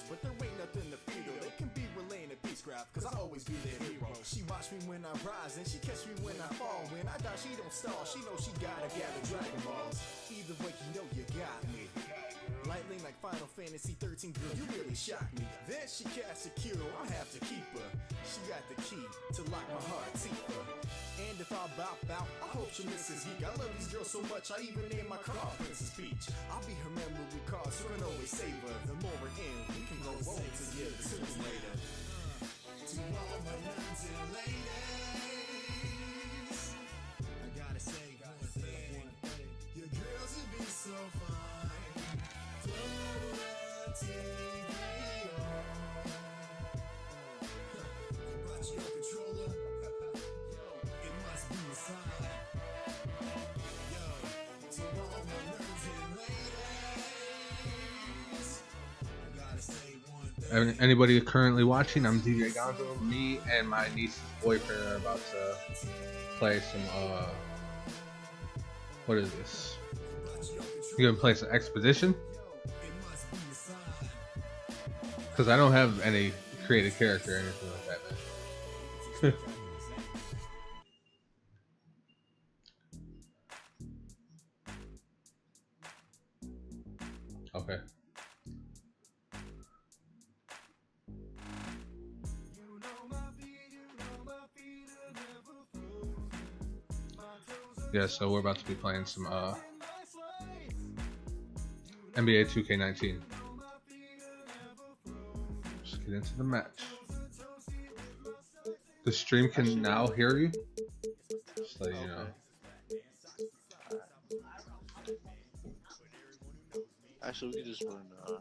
girls, but there ain't nothing to feed her. They can be relaying a peace craft, cause I always be their hero. She watch me when I rise, and she catch me when I fall. When I die, she don't stall. She knows she gotta gather Dragon Balls. Either way, you know you got me. Lightning like Final Fantasy 13, girl, you really shocked me. Then she cast a Kiro, I have to keep her. She got the key to lock my heart deeper. And if I bop out, I hope she misses Geek. I love these girls so much, I even named my car Princess Peach. I'll be her memory card, so I can always save her. The more we're in, we can grow old together sooner or later. To all my nuns and ladies, I gotta say one thing. Your girls would be so fine. Throw that TV on. I brought you a controller. It must be a sign. Yo, to all my nerds and ladies, I gotta say one thing. Anybody currently watching? I'm DJ Gonzo. Me and my niece's boyfriend are about to play some what is this? You gonna play some Expedition? Because I don't have any creative character or anything like that, man. Okay. Yeah, so we're about to be playing some NBA 2K19. Let's get into the match. The stream can now hear you. Just so you know. Actually, we can just run whatever.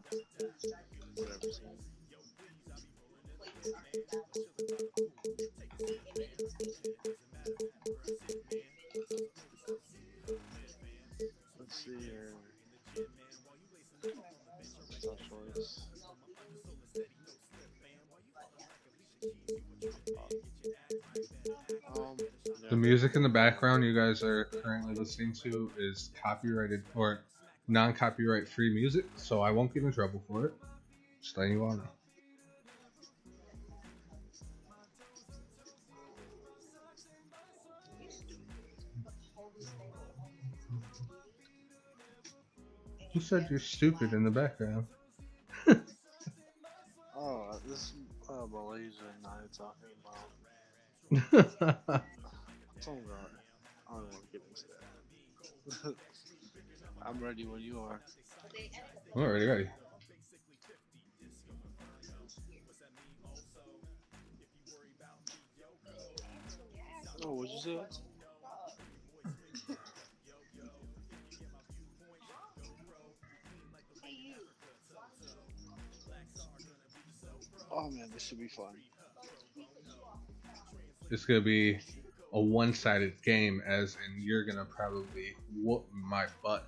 Let's see here. Choice. The music in the background you guys are currently listening to is copyrighted or non-copyright free music, so I won't get in trouble for it. Just letting you all know. Who said you're stupid in the background? Oh, this Malaysia and I are talking about. Oh God, I don't want to get into that. I'm ready when you are. I'm already ready. Oh, what'd you say? Oh man, this should be fun. It's gonna be a one-sided game, as in you're gonna probably whoop my butt.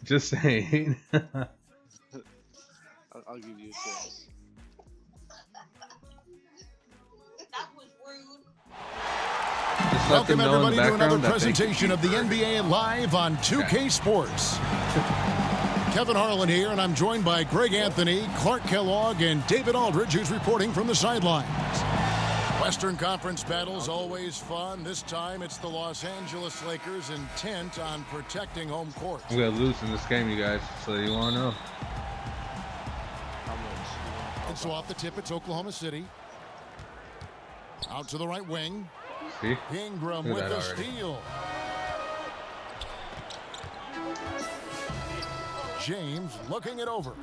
Just saying. I'll give you a chance. That was rude. Just let them Welcome know in everybody the to another background that they presentation of the NBA live on 2K Sports. Kevin Harlan here, and I'm joined by Greg Anthony, Clark Kellogg, and David Aldridge, who's reporting from the sidelines. Western Conference battles always fun. This time it's the Los Angeles Lakers intent on protecting home court. We're gonna lose in this game, you guys, so you wanna know. And so off the tip, it's Oklahoma City. Out to the right wing. See? Ingram Look with at the that already. steal. James looking it over.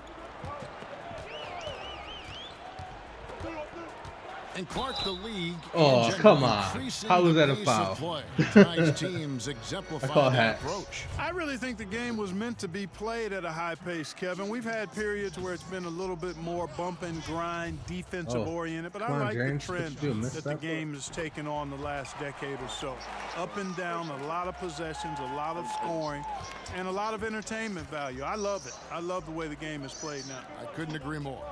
And Clark, the league. Oh, come on. How was that a foul? Tonight's teams I exemplify call that hats. approach. I really think the game was meant to be played at a high pace, Kevin. We've had periods where it's been a little bit more bump and grind, defensive oriented, but I come on, like James. the What trend you doing? Missed that the that? game has taken on the last decade or so. Up and down, a lot of possessions, a lot of scoring, and a lot of entertainment value. I love it. I love the way the game is played now. I couldn't agree more.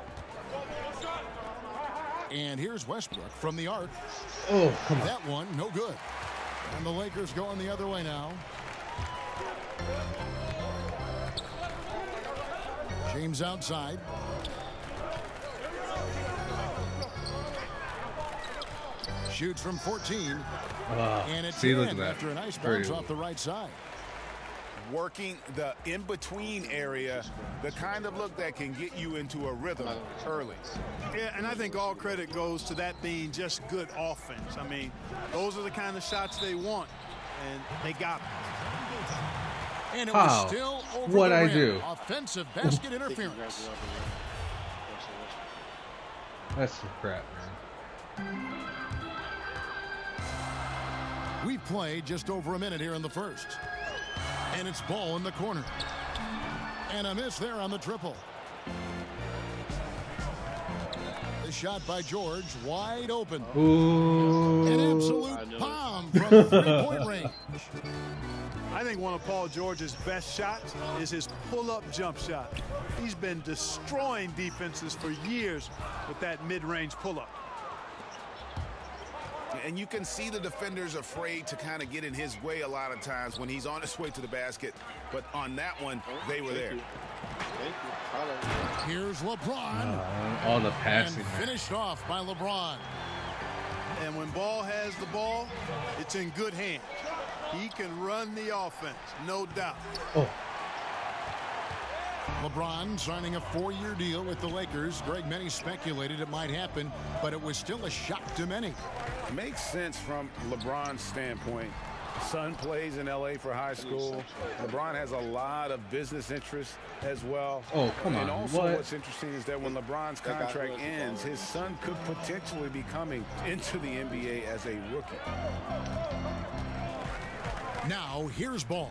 And here's Westbrook from the arc. Oh, come on. That one, no good. And the Lakers going the other way now. James outside. Shoots from 14. And it's see, look at in that. after a nice Very bounce good. off the right side. Working the in-between area, the kind of look that can get you into a rhythm early. Yeah, and I think all credit goes to that being just good offense. I mean, those are the kind of shots they want, and they got them. And it How? was still over What'd the I rim. do? Offensive basket interference. That's some crap, man. We've played just over a minute here in the first. And it's ball in the corner. And a miss there on the triple. The shot by George, wide open. Ooh. An absolute bomb from three-point range. I think one of Paul George's best shots is his pull-up jump shot. He's been destroying defenses for years with that mid-range pull-up. And you can see the defenders afraid to kind of get in his way a lot of times when he's on his way to the basket. But on that one, they were there. Here's LeBron. All the And passing, man. finished off by LeBron. And when Ball has the ball, it's in good hands. He can run the offense, no doubt. Oh. LeBron signing a 4-year deal with the Lakers. Greg, many speculated it might happen, but it was still a shock to many. Makes sense from LeBron's standpoint. Son plays in LA for high school. LeBron has a lot of business interests as well. Oh, come on. And also What? what's interesting is that when LeBron's contract ends, his son could potentially be coming into the NBA as a rookie. Now here's Ball.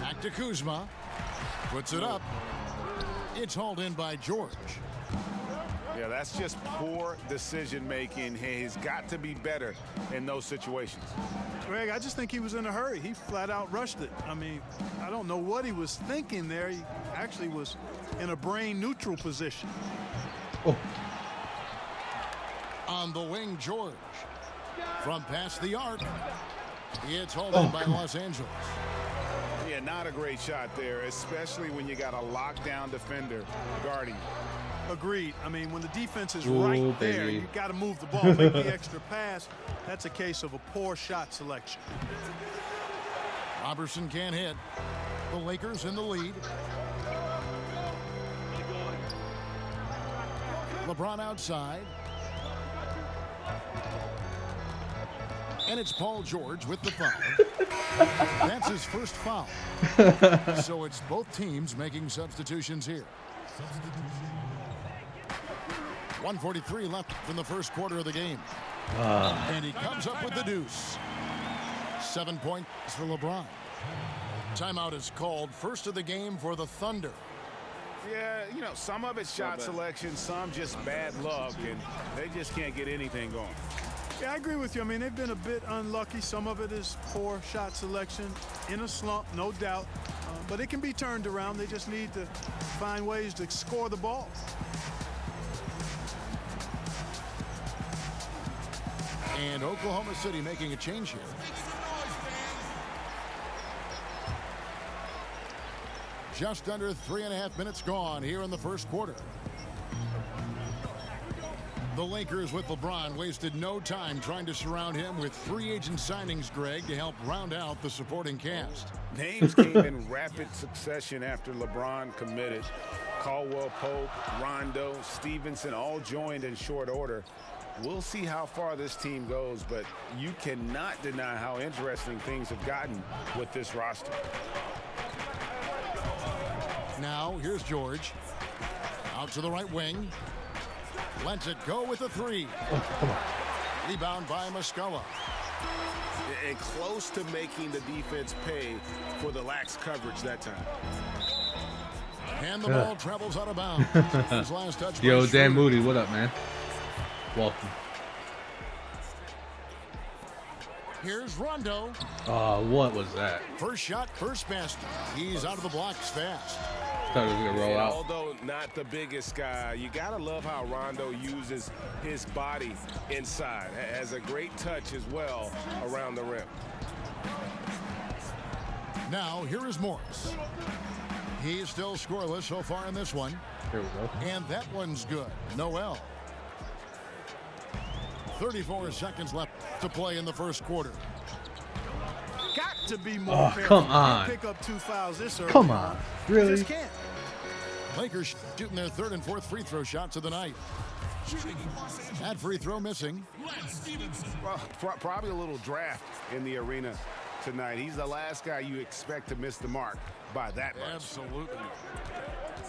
Back to Kuzma. Puts it up. It's hauled in by George. Yeah, that's just poor decision making. He's got to be better in those situations. Greg, I just think he was in a hurry. He flat out rushed it. I mean, I don't know what he was thinking there. He actually was in a brain neutral position. Oh. On the wing, George. From past the arc. It's hauled in by Los Angeles. Yeah, not a great shot there, especially when you got a lockdown defender guarding. Agreed. I mean, when the defense is Ooh, right there, baby. you got to move the ball, make the extra pass. That's a case of a poor shot selection. Robertson can't hit. The Lakers in the lead. LeBron outside. And it's Paul George with the foul. That's his first foul. So it's both teams making substitutions here. 1:43 left in the first quarter of the game. And he comes up with the deuce. 7 points for LeBron. Timeout is called. First of the game for the Thunder. Yeah, you know, some of it's shot selection, some just bad luck, and they just can't get anything going. Yeah, I agree with you. I mean, they've been a bit unlucky. Some of it is poor shot selection, in a slump, no doubt. But it can be turned around. They just need to find ways to score the ball. And Oklahoma City making a change here. Just under 3.5 minutes gone here in the first quarter. The Lakers with LeBron wasted no time trying to surround him with free agent signings, Greg, to help round out the supporting cast. Names came in rapid succession after LeBron committed. Caldwell Pope, Rondo, Stevenson all joined in short order. We'll see how far this team goes, but you cannot deny how interesting things have gotten with this roster. Now, here's George. Out to the right wing. Lets it go with a three. Rebound by Muscala. And close to making the defense pay for the lax coverage that time. And the ball travels out of bounds. His last touch by Yo, Dan Schroeder. Moody, what up, man? Welcome. Here's Rondo. What was that? First shot, first basket. He's out of the blocks fast. Thought it was gonna roll out. Although not the biggest guy, you gotta love how Rondo uses his body inside. Has a great touch as well around the rim. Now, here is Morris. He's still scoreless so far in this one. There we go. And that one's good. Noel. 34 seconds left to play in the first quarter. Got to be more careful. Come on. Pick up 2 fouls this early. Come on. Really? Just can't. Lakers shooting their third and fourth free throw shots of the night. That free throw missing. Well, probably a little draft in the arena tonight. He's the last guy you expect to miss the mark by that much. Absolutely.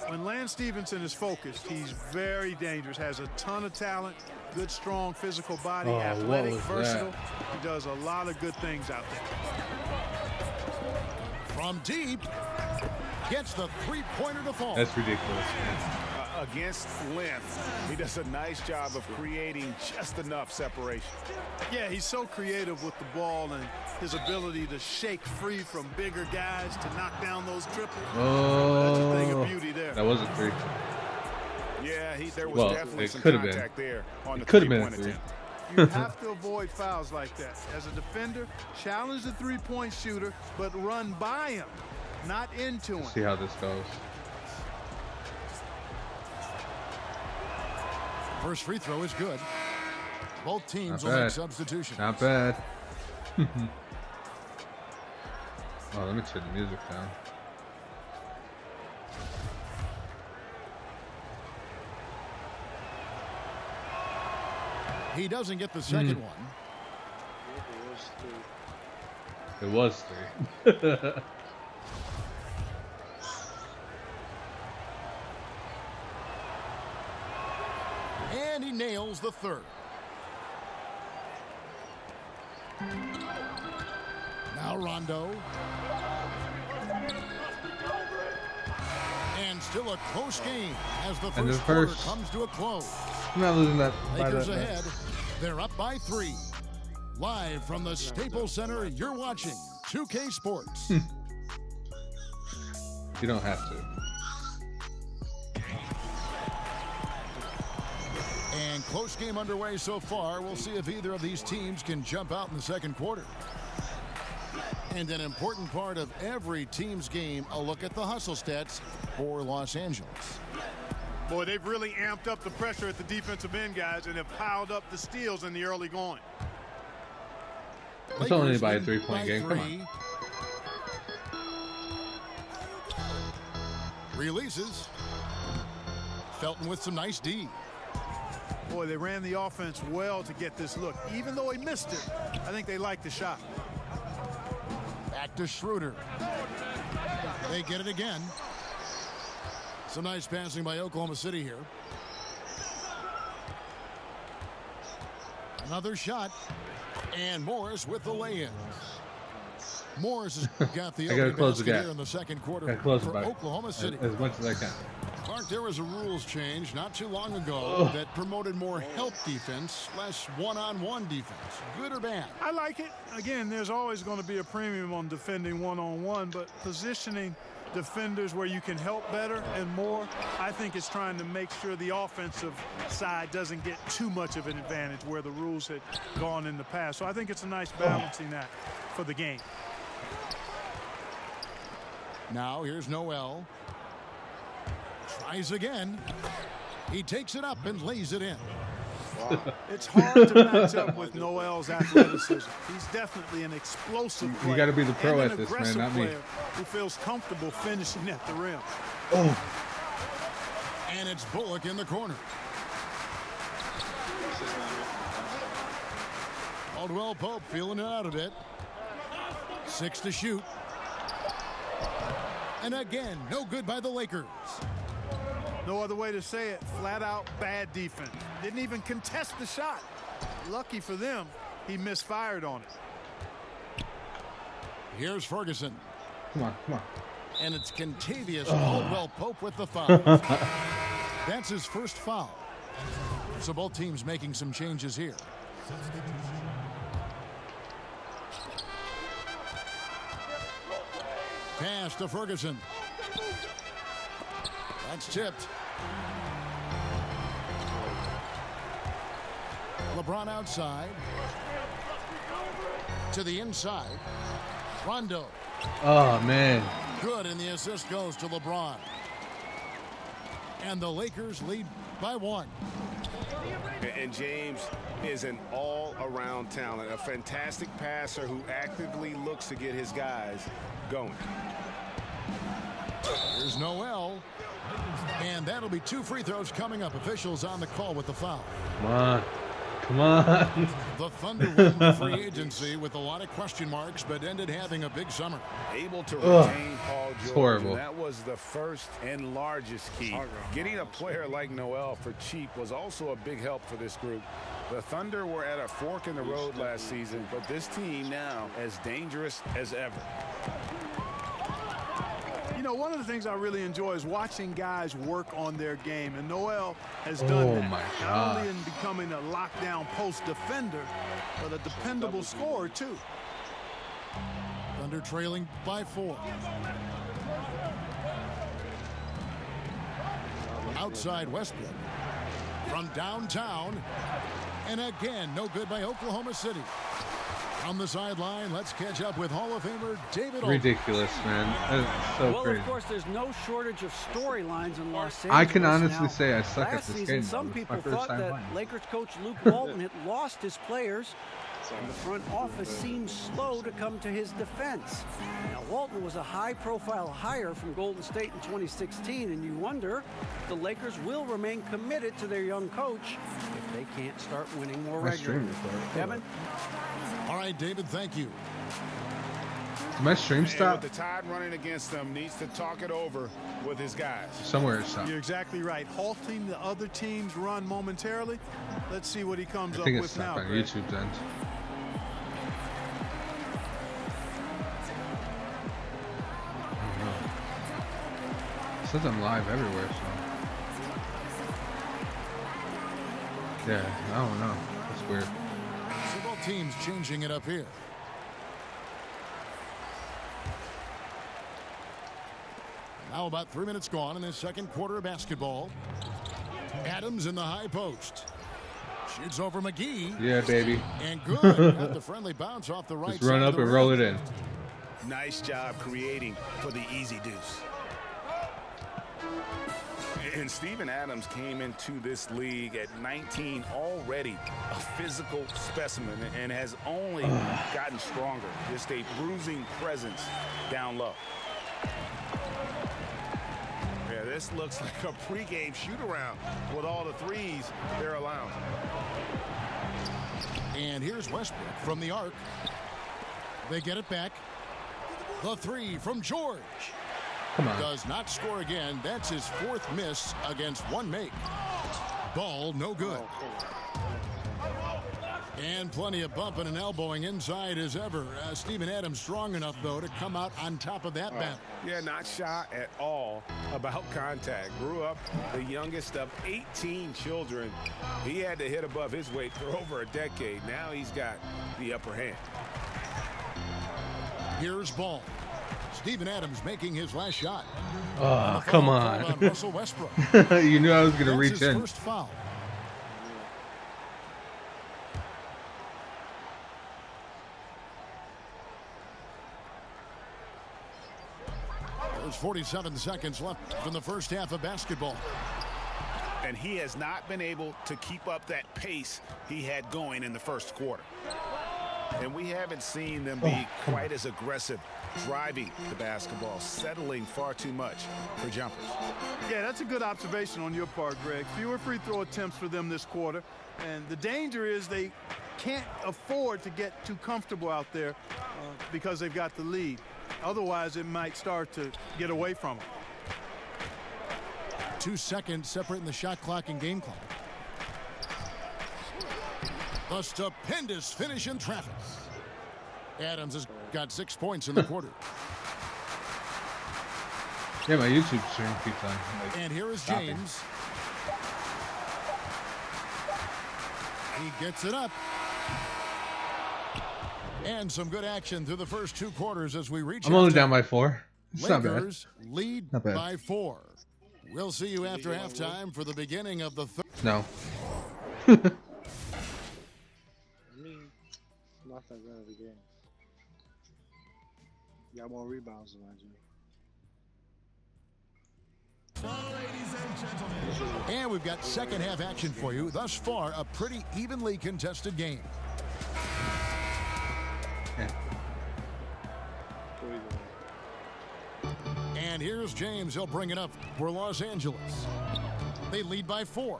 When Lance Stevenson is focused, he's very dangerous, has a ton of talent, good, strong physical body, Oh, what athletic, was versatile. that? He does a lot of good things out there. From deep, gets the three-pointer to fall. That's ridiculous. Against length, he does a nice job of creating just enough separation. Yeah, he's so creative with the ball and his ability to shake free from bigger guys to knock down those triples. That's a thing of beauty there. That was a 3. Yeah, there was Well, definitely it some could have been. contact there on the It could have been a three-point 3. attempt. You have to avoid fouls like that. As a defender, challenge the three-point shooter, but run by him, not into him. See how this goes. First free throw is good. Both teams Not will make bad. substitutions. Not bad. Oh, let me turn the music down. He doesn't get the second one. It was 3. And he nails the third. Now Rondo. And still a close game as the And the first quarter first- comes to a close. I'm not losing that by Lakers that ahead. much. They're up by 3. Live from the Staples Center, you're watching 2K Sports. You don't have to. And close game underway so far. We'll see if either of these teams can jump out in the second quarter. And an important part of every team's game, a look at the hustle stats for Los Angeles. Boy, they've really amped up the pressure at the defensive end, guys, and have piled up the steals in the early going. It's only Lakers by a win 3-point game. Come on. 3. Releases. Felton with some nice D. Boy, they ran the offense well to get this look. Even though he missed it, I think they liked the shot. Back to Schroeder. They get it again. Some nice passing by Oklahoma City here. Another shot. And Morris with the lay-in. Morris has got the I gotta opening close the basket gap. here in the second quarter Gotta close it for back Oklahoma City. as much as I can. Clark, there was a rules change not too long ago that promoted more help defense, less one-on-one defense. Good or bad? I like it. Again, there's always going to be a premium on defending one-on-one, but positioning defenders where you can help better and more, I think it's trying to make sure the offensive side doesn't get too much of an advantage where the rules had gone in the past. So I think it's a nice balancing act for the game. Now here's Noel. Tries again. He takes it up and lays it in. It's hard to match up with Noel's athleticism. He's definitely an explosive player. You got to be the pro and at an this, man, aggressive not me. player who feels comfortable finishing at the rim. Oh, And it's Bullock in the corner. Caldwell Pope feeling it out a bit. 6 to shoot. And again, no good by the Lakers. No other way to say it. Flat out bad defense. Didn't even contest the shot. Lucky for them, he misfired on it. Here's Ferguson. come on, come on. And it's Kentavious Caldwell Pope with the foul. That's his first foul. So both teams making some changes here. Pass to Ferguson. That's tipped. LeBron outside. To the inside. Rondo. Oh man, Good, and the assist goes to LeBron. And the Lakers lead by 1. And James is an all-around talent, a fantastic passer who actively looks to get his guys going. Here's Noel. And that'll be 2 free throws coming up. Officials on the call with the foul. Come on. Come on. The Thunder won the free agency with a lot of question marks, but ended having a big summer. Able to retain Paul George. It's horrible. That was the first and largest key. Getting a player like Noel for cheap was also a big help for this group. The Thunder were at a fork in the road last season, but this team now as dangerous as ever. You know, one of the things I really enjoy is watching guys work on their game, and Noel has done that. My Not God. only in becoming a lockdown post defender, but a dependable scorer too. Thunder trailing by 4. Outside Westbrook. From downtown. And again, no good by Oklahoma City. On the sideline, let's catch up with Hall of Famer David Aldridge. Ridiculous, man. That's so Well, crazy. of course, there's no shortage of storylines in Los Angeles. I can honestly now. say I suck at Last this season, game. some It's people my first thought time that playing. Lakers coach Luke Walton had lost his players, and the front office seemed slow to come to his defense. Now, Walton was a high-profile hire from Golden State in 2016, and you wonder if the Lakers will remain committed to their young coach if they can't start winning more My stream regularly. recorded. Kevin? All right, David, thank you. Did my stream And stop? with the tide running against them, needs to talk it over with his guys. Somewhere it stopped. You're exactly right. Halting the other team's run momentarily. Let's see what he comes I up think it with stopped now. on Greg. YouTube then. I don't know. It says I'm live everywhere, so. Yeah, I don't know. That's weird. So both teams changing it up here. Now about 3 minutes gone in the second quarter of basketball. Adams in the high post. Shoots over McGee. Yeah, baby. And good. Got the friendly bounce off the right Just side run of up the and rim. roll it in. Nice job creating for the easy deuce. And Steven Adams came into this league at 19, already a physical specimen, and has only gotten stronger. Just a bruising presence down low. Yeah, this looks like a pregame shoot-around with all the threes they're allowing. And here's Westbrook from the arc. They get it back. The 3 from George. Come on. Does not score again. That's his 4th miss against 1 make. Ball no good. And plenty of bumping and elbowing inside as ever. Steven Adams strong enough, though, to come out on top of that battle. Yeah, not shy at all about contact. Grew up the youngest of 18 children. He had to hit above his weight for over a decade. Now he's got the upper hand. Here's Ball. Steven Adams making his last shot. Oh, come Foul on. called Russell Westbrook. You knew I was going to That's reach his in. first foul. There's 47 seconds left in the first half of basketball. And he has not been able to keep up that pace he had going in the first quarter. And we haven't seen them be quite as aggressive driving the basketball, settling far too much for jumpers. Yeah, that's a good observation on your part, Greg. Fewer free throw attempts for them this quarter. And the danger is they can't afford to get too comfortable out there because they've got the lead. Otherwise, it might start to get away from them. 2 seconds separating the shot clock and game clock. A stupendous finish in traffic. Adams has got 6 points in the quarter. Yeah, my YouTube stream keeps on. Like, And here is stopping. James. He gets it up. And some good action through the first 2 quarters as we reach. I'm only halftime. down by 4. It's not bad. Lakers lead Not bad. by 4. We'll see you after halftime for the beginning of the third. No. I mean, not that good of a game. Got more rebounds than I do. And we've got second half action for you. Thus far, a pretty evenly contested game. And here's James. He'll bring it up for Los Angeles. They lead by 4.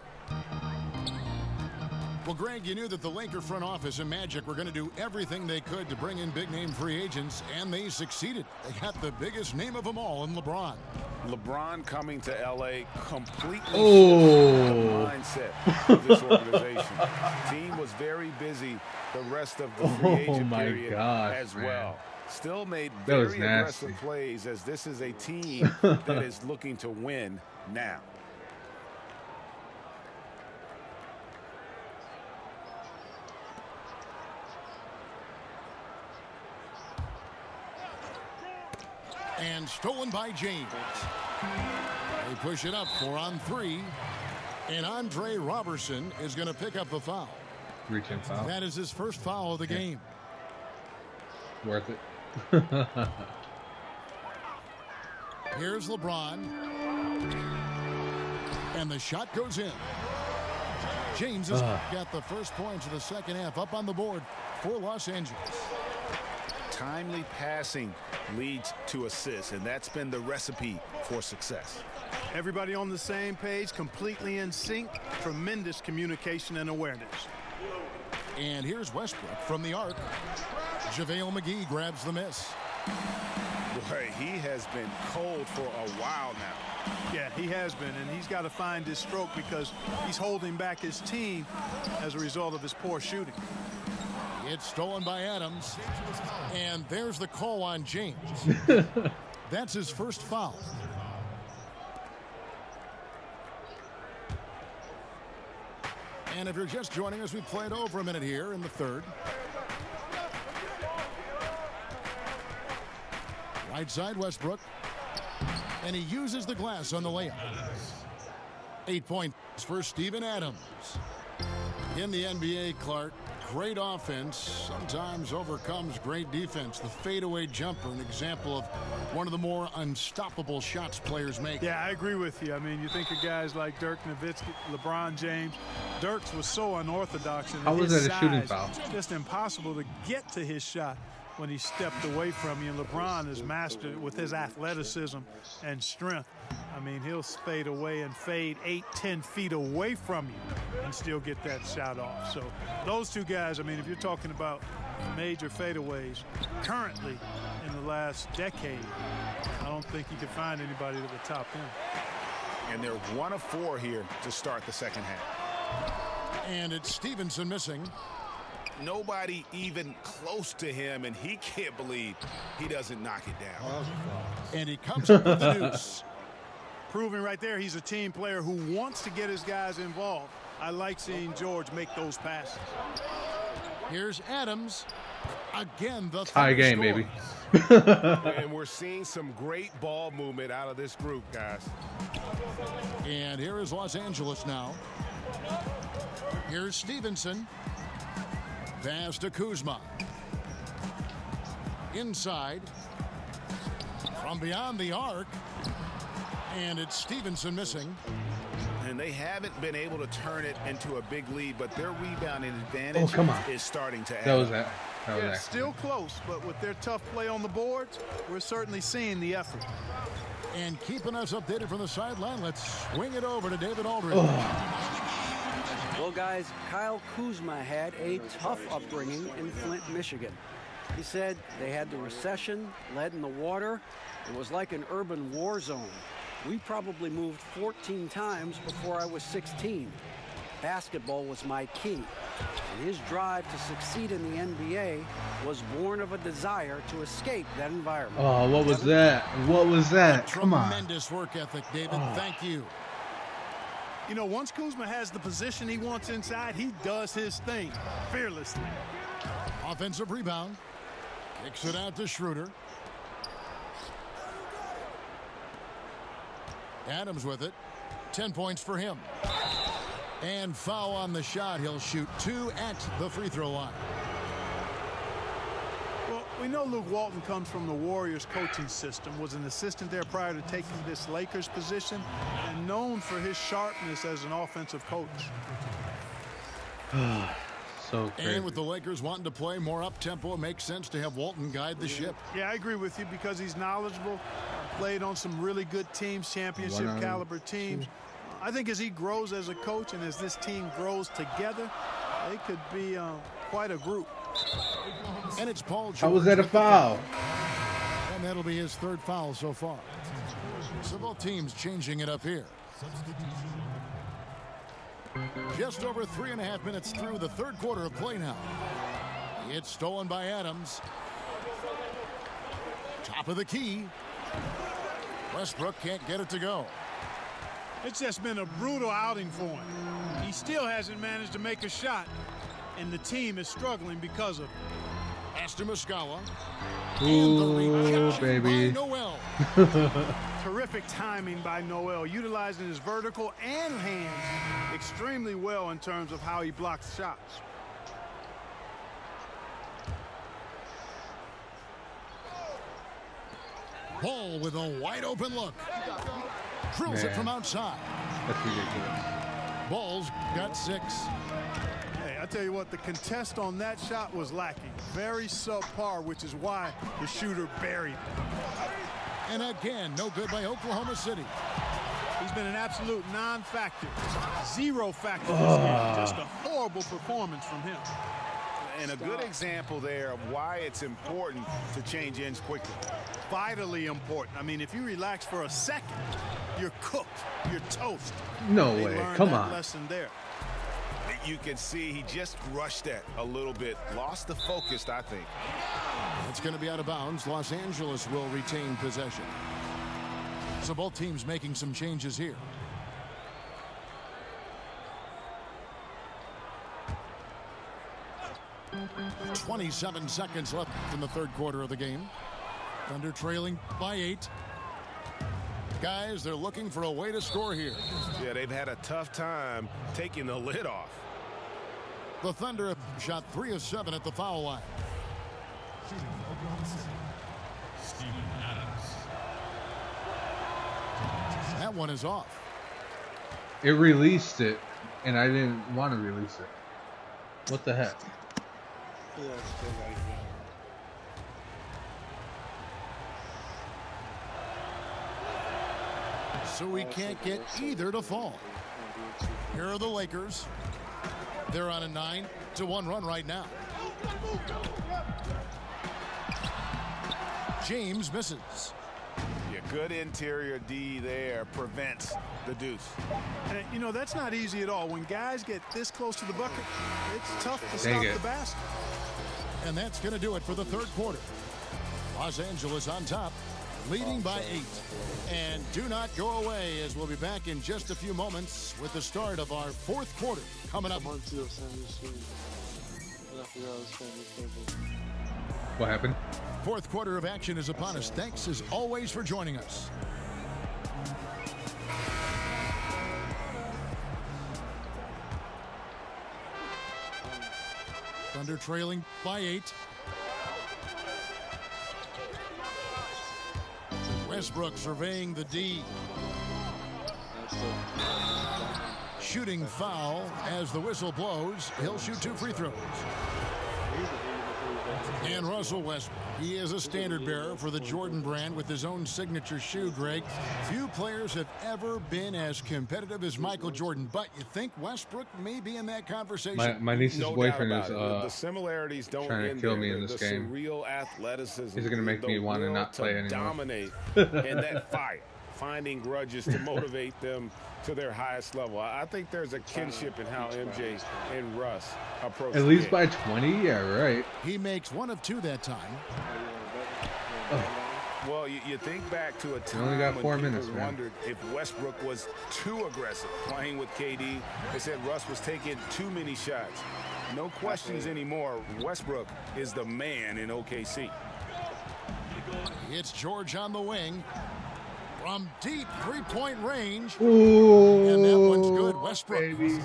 Well, Greg, you knew that the Laker front office and Magic were going to do everything they could to bring in big-name free agents, and they succeeded. They got the biggest name of them all in LeBron. LeBron coming to L.A. completely shifted the mindset of this organization. Team was very busy the rest of the free agent period as well. Still made very aggressive plays, as this is a team that is looking to win now. And stolen by James. They push it up 4 on 3. And Andre Robertson is going to pick up the foul. Reaching foul. That is his first foul of the game. Worth it. Here's LeBron. And the shot goes in. James has got the first points of the second half up on the board for Los Angeles. Timely passing leads to assists, and that's been the recipe for success. Everybody on the same page, completely in sync, tremendous communication and awareness. And here's Westbrook from the arc. JaVale McGee grabs the miss. Boy, he has been cold for a while now. Yeah, he has been, and he's got to find his stroke because he's holding back his team as a result of his poor shooting. It's stolen by Adams. And there's the call on James. That's his first foul. And if you're just joining us, we played over a minute here in the third. Right side, Westbrook. And he uses the glass on the layup. 8 points for Steven Adams. In the NBA, Clark, great offense sometimes overcomes great defense. The fadeaway jumper, an example of one of the more unstoppable shots players make. Yeah, I agree with you. I mean, you think of guys like Dirk Nowitzki, LeBron James. Dirk's was so unorthodox. How was that a shooting foul? Just impossible to get to his shot when he stepped away from you. And LeBron has mastered it with his athleticism and strength. I mean, he'll fade away and fade 8-10 feet away from you and still get that shot off. So those two guys, I mean, if you're talking about major fadeaways currently in the last decade, I don't think you can find anybody that would top him. And they're 1 of 4 here to start the second half. And it's Stevenson missing. Nobody even close to him, and he can't believe he doesn't knock it down. And he comes up with the deuce. Proving right there he's a team player who wants to get his guys involved. I like seeing George make those passes. Here's Adams. Again, the tie game, score. baby. And we're seeing some great ball movement out of this group, guys. And here is Los Angeles now. Here's Stevenson. Pass to Kuzma. Inside. From beyond the arc. And it's Stevenson missing. And they haven't been able to turn it into a big lead, but their rebounding advantage is starting to add. That was that. Yeah, still close, but with their tough play on the boards, we're certainly seeing the effort. And keeping us updated from the sideline, let's swing it over to David Aldridge. Well, guys, Kyle Kuzma had a tough upbringing in Flint, Michigan. He said they had the recession, lead in the water. It was like an urban war zone. We probably moved 14 times before I was 16. Basketball was my key. And his drive to succeed in the NBA was born of a desire to escape that environment. Oh, what was that? What was that? Come on. Tremendous work ethic, David. Thank you. You know, once Kuzma has the position he wants inside, he does his thing fearlessly. Offensive rebound. Kicks it out to Schroeder. Adams with it. 10 points for him. And foul on the shot. He'll shoot 2 at the free throw line. Well, We know Luke Walton comes from the Warriors coaching system, was an assistant there prior to taking this Lakers position, and known for his sharpness as an offensive coach. So crazy. And with the Lakers wanting to play more up-tempo, it makes sense to have Walton guide the ship. Yeah, I agree with you because he's knowledgeable, played on some really good teams, championship caliber teams. I think as he grows as a coach and as this team grows together, they could be quite a group. And it's Paul George. How was that a foul? And that'll be his third foul so far. So both teams changing it up here. Just over 3.5 minutes through the third quarter of play now. It's stolen by Adams. Top of the key. Westbrook can't get it to go. It's just been a brutal outing for him. He still hasn't managed to make a shot, and the team is struggling because of it. Pastor Muscala. Ooh, baby. Noel. Terrific timing by Noel, utilizing his vertical and hands extremely well in terms of how he blocks shots. Paul with a wide open look. Drills it from outside. That's ridiculous. Ball's got 6. Hey, I tell you what, the contest on that shot was lacking. Very subpar, which is why the shooter buried it. And again, no good by Oklahoma City. He's been an absolute non-factor. Zero factor this game. Just a horrible performance from him. And a good example there of why it's important to change ends quickly. Vitally important. I mean, if you relax for a second, you're cooked. You're toast. No They way. learned Come that on. lesson there. You can see he just rushed that a little bit. Lost the focus, I think. It's going to be out of bounds. Los Angeles will retain possession. So both teams making some changes here. .27 seconds left in the third quarter of the game. Thunder trailing by 8. Guys, they're looking for a way to score here. Yeah, they've had a tough time taking the lid off. The Thunder have shot 3 of 7 at the foul line. That one is off. It released it, and I didn't want to release it. What the heck? Yeah, it's still like that. So we can't get either to fall. Here are the Lakers. They're on a 9-1 run right now. James misses. Yeah, good interior D there prevents the deuce. And, you know, that's not easy at all. When guys get this close to the bucket, it's tough to Dang stop it. the basket. And that's going to do it for the third quarter. Los Angeles on top, leading by 8. And do not go away, as we'll be back in just a few moments with the start of our fourth quarter coming up. What happened? Fourth quarter of action is upon us. Thanks as always for joining us. Thunder trailing by 8. Westbrook surveying the D. Shooting foul as the whistle blows. He'll shoot 2 free throws. And Russell Westbrook, he is a standard bearer for the Jordan brand with his own signature shoe, Greg. Few players have ever been as competitive as Michael Jordan, but you think Westbrook may be in that conversation? My niece's No boyfriend doubt is about it. The similarities don't trying to end kill there. me in this the game. Surreal athleticism. He's gonna make the me wanna will not play to anymore. Dominate and that fire, finding grudges to motivate them to their highest level. I think there's a kinship in how MJ and Russ approach. At least by 20? Yeah, right. He makes 1 of 2 that time. Well, you think back to a time only got 4 when people minutes, man. wondered if Westbrook was too aggressive playing with KD. They said Russ was taking too many shots. No questions anymore. Westbrook is the man in OKC. It's George on the wing. From deep 3-point range. Ooh. And that one's good. Westbrook. baby.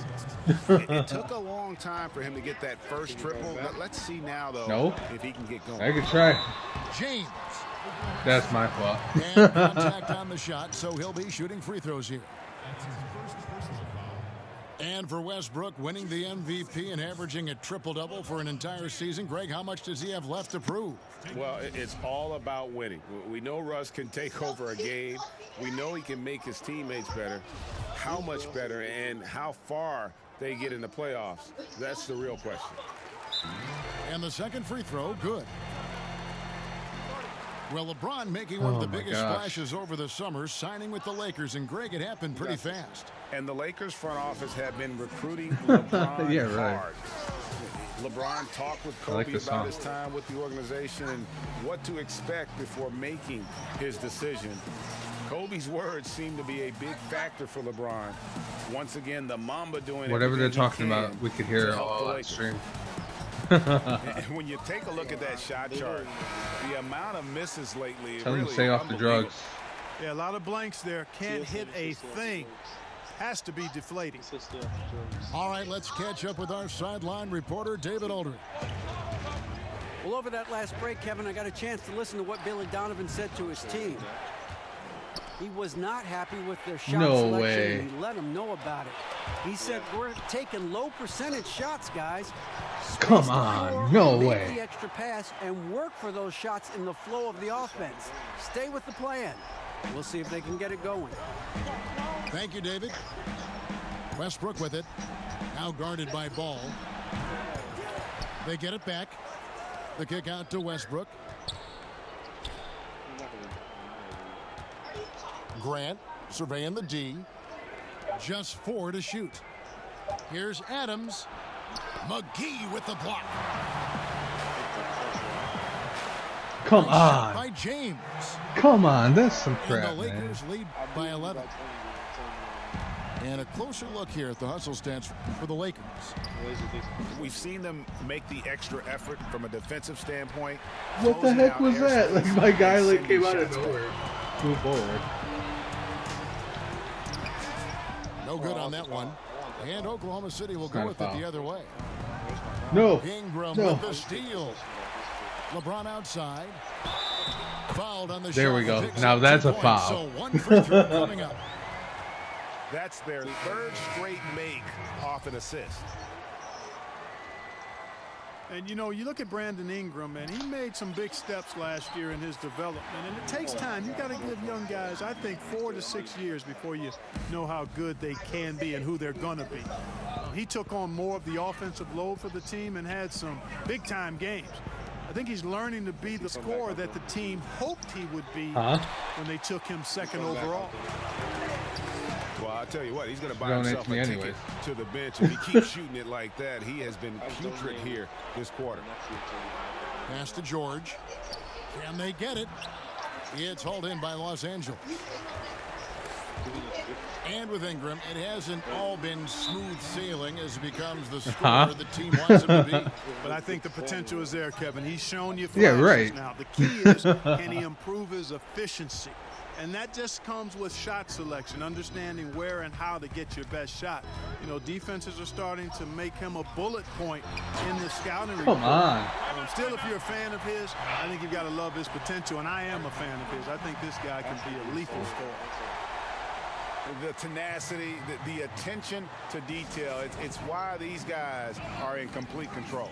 It took a long time for him to get that first triple. Let's see now, though, Nope. if he can get going. I could try. James. That's my fault. And contact on the shot, so he'll be shooting free throws here. And for Westbrook, winning the MVP and averaging a triple-double for an entire season. Greg, how much does he have left to prove? Well, it's all about winning. We know Russ can take over a game. We know he can make his teammates better. How much better and how far they get in the playoffs, that's the real question. And the second free throw, good. Well, LeBron making one of the biggest splashes over the summer, signing with the Lakers. And, Greg, it happened pretty fast. And the Lakers front office have been recruiting LeBron Yeah, right. hard. LeBron talked with Kobe about his time with the organization and what to expect before making his decision. Kobe's words seem to be a big factor for LeBron. Once again, the Mamba doing whatever they're everything he talking can about, we could hear to it help all the on Lakers. stream. And when you take a look at that shot chart, the amount of misses lately, Tell them really to stay off the unbelievable. drugs. Yeah, a lot of blanks there. Can't hit a thing. Has to be deflating. All right, let's catch up with our sideline reporter, David Aldridge. Well, over that last break, Kevin, I got a chance to listen to what Billy Donovan said to his team. He was not happy with their shot selection, way. and he let them know about it. He said, we're taking low percentage shots, guys. Come Space the on, floor, no make way. the extra pass and work for those shots in the flow of the offense. Stay with the plan. We'll see if they can get it going. Thank you, David. Westbrook with it. Now guarded by Ball. They get it back. The kick out to Westbrook. Grant surveying the D. Just 4 to shoot. Here's Adams. McGee with the block. Come Shot by on. James. Come on. That's some And crap, the man. Lakers lead by 11. And a closer look here at the hustle stats for the Lakers. We've seen them make the extra effort from a defensive standpoint. What the closing heck out was that? airspace Like my guy and like sending came out of shots back. nowhere. Move forward. No good on that one. And Oklahoma City will go not a with it foul. the other way. No. Ingram No. with the steal. LeBron outside. Fouled on the There shot. we go. Picks Now up that's 2 a points. foul. So one free throw coming up. That's their third straight make off an assist. And, you know, you look at Brandon Ingram, and he made some big steps last year in his development. And it takes time. You got to give young guys, I think, 4 to 6 years before you know how good they can be and who they're going to be. He took on more of the offensive load for the team and had some big-time games. I think he's learning to be the scorer that the team hoped he would be when they took him second overall. Well, I'll tell you what, he's going to buy Donate himself to me a ticket anyways. to the bench. If he keeps shooting it like that, he has been putrid here this quarter. Pass to George. Can they get it? It's hauled in by Los Angeles. And with Ingram, it hasn't all been smooth sailing as he becomes the scorer the team wants him to be. But I think the potential is there, Kevin. He's shown you Yeah, flashes right. now. The key is, can he improve his efficiency? And that just comes with shot selection, understanding where and how to get your best shot. You know, defenses are starting to make him a bullet point in the scouting report. Come on. Still, if you're a fan of his, I think you've got to love his potential, and I am a fan of his. I think this guy can be a lethal scorer. The tenacity, the attention to detail, it's why these guys are in complete control.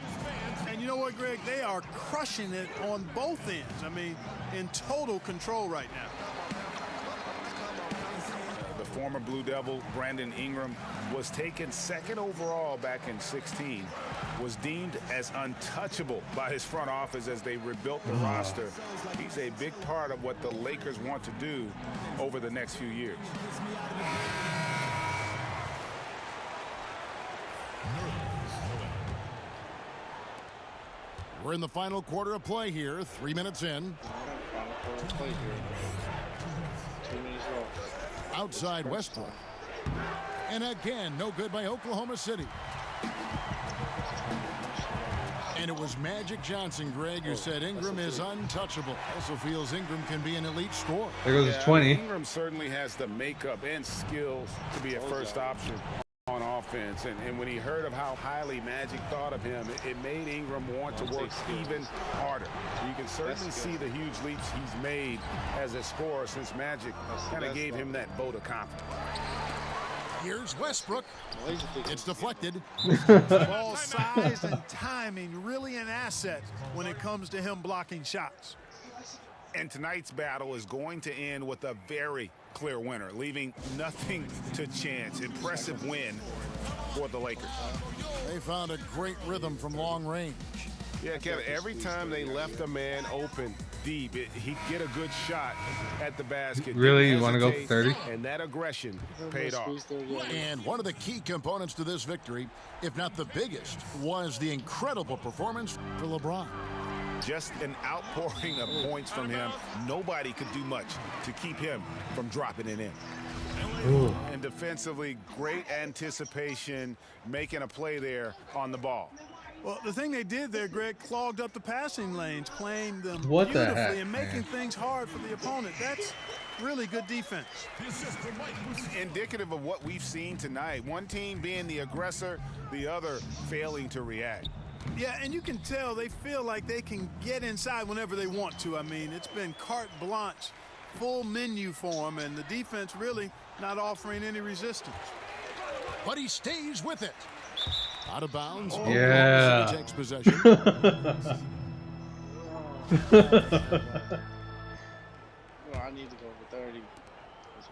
And you know what, Greg? They are crushing it on both ends. I mean, in total control right now. The former Blue Devil, Brandon Ingram, was taken second overall back in 2016, was deemed as untouchable by his front office as they rebuilt the roster. He's a big part of what the Lakers want to do over the next few years. We're in the final quarter of play here, 3 minutes in. Outside Westbrook. And again, no good by Oklahoma City. And it was Magic Johnson, Greg, who said Ingram is untouchable. Also feels Ingram can be an elite scorer. There goes his 20. Ingram certainly has the makeup and skills to be a first option on offense. And when he heard of how highly Magic thought of him, it made Ingram want to work even harder. You can certainly see the huge leaps he's made as a scorer since Magic kind of gave him that vote of confidence. Here's Westbrook. It's deflected. Ball size and timing really an asset when it comes to him blocking shots. And tonight's battle is going to end with a very clear winner, leaving nothing to chance. Impressive win for the Lakers. They found a great rhythm from long range. Yeah, Kevin, every time they left a man open deep, he'd get a good shot at the basket. Really? You want to go for 30? And that aggression paid off. And one of the key components to this victory, if not the biggest, was the incredible performance for LeBron. Just an outpouring of points from him. Nobody could do much to keep him from dropping it in. Ooh. And defensively, great anticipation, making a play there on the ball. Well, the thing they did there, Greg, clogged up the passing lanes, playing them What the beautifully heck, and making man? things hard for the opponent. That's really good defense. Indicative of what we've seen tonight. One team being the aggressor, the other failing to react. Yeah, and you can tell they feel like they can get inside whenever they want to. I mean, it's been carte blanche, full menu for them, and the defense really not offering any resistance. But he stays with it. Out of bounds. Yeah. Takes possession. No, I need to go for 30.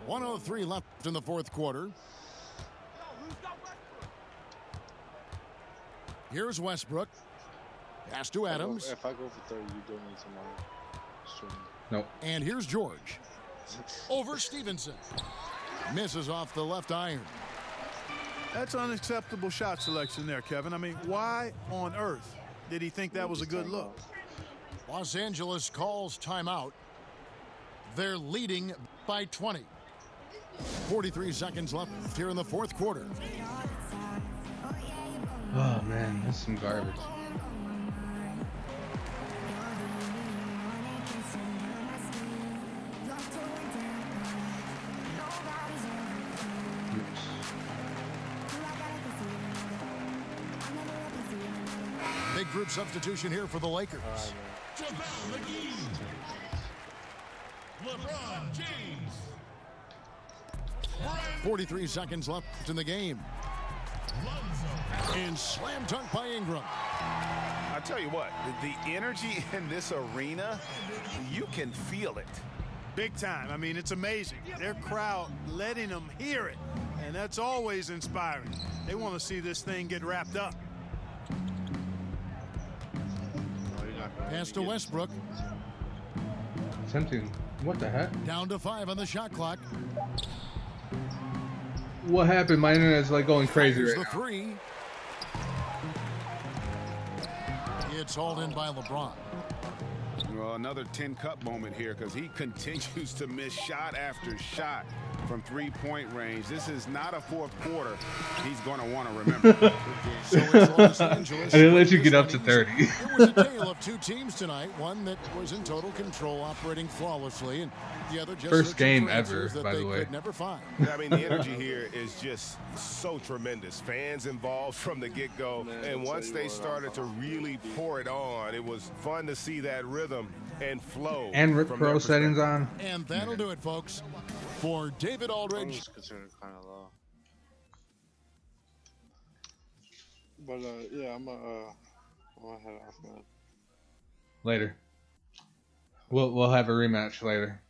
1:03 left in the fourth quarter. Here's Westbrook. Pass to Adams. If I go for 30, you don't need tomorrow. Nope. And here's George. Over Stevenson. Misses off the left iron. That's unacceptable shot selection there, Kevin. I mean, why on earth did he think that was a good look? Los Angeles calls timeout. They're leading by 20. 43 seconds left here in the fourth quarter. Oh, man, that's some garbage. Big group substitution here for the Lakers. LeBron James. 43 seconds left in the game. And slam dunk by Ingram. I'll tell you what, the energy in this arena, you can feel it. Big time. I mean, it's amazing. Their crowd letting them hear it, and that's always inspiring. They want to see this thing get wrapped up. Pass to Westbrook. Tempting. What the heck? Down to 5 on the shot clock. What happened? My internet's like going crazy Here's right the now. three. It's hauled in by LeBron. Well, another 10-cup moment here because he continues to miss shot after shot from three-point range. This is not a fourth quarter he's going to want to remember. So it's Los Angeles. I didn't let you get up to 30. It was a tale of two teams tonight. One that was in total control, operating flawlessly, and the other just First searching game for ever, answers that by the they way. could never find. I mean, the energy here is just so tremendous. Fans involved from the get-go, and once they started to really pour it on, it was fun to see that rhythm and flow. And Rip from Pro their settings on. And that'll do it, folks. For David I'm Aldridge, just considered kind of low. But yeah, I'm gonna head off, man. Later. We'll have a rematch later.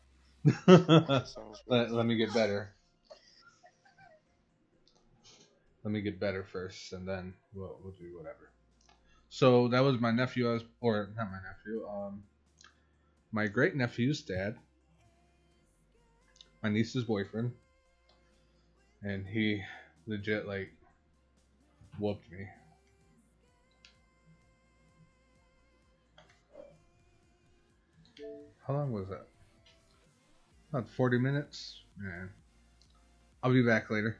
Sounds good. Let me get better. Let me get better first, and then we'll do whatever. So that was my nephew, or not my nephew, my great nephew's dad, my niece's boyfriend, and he legit like whooped me. How long was that? About 40 minutes? Man. I'll be back later.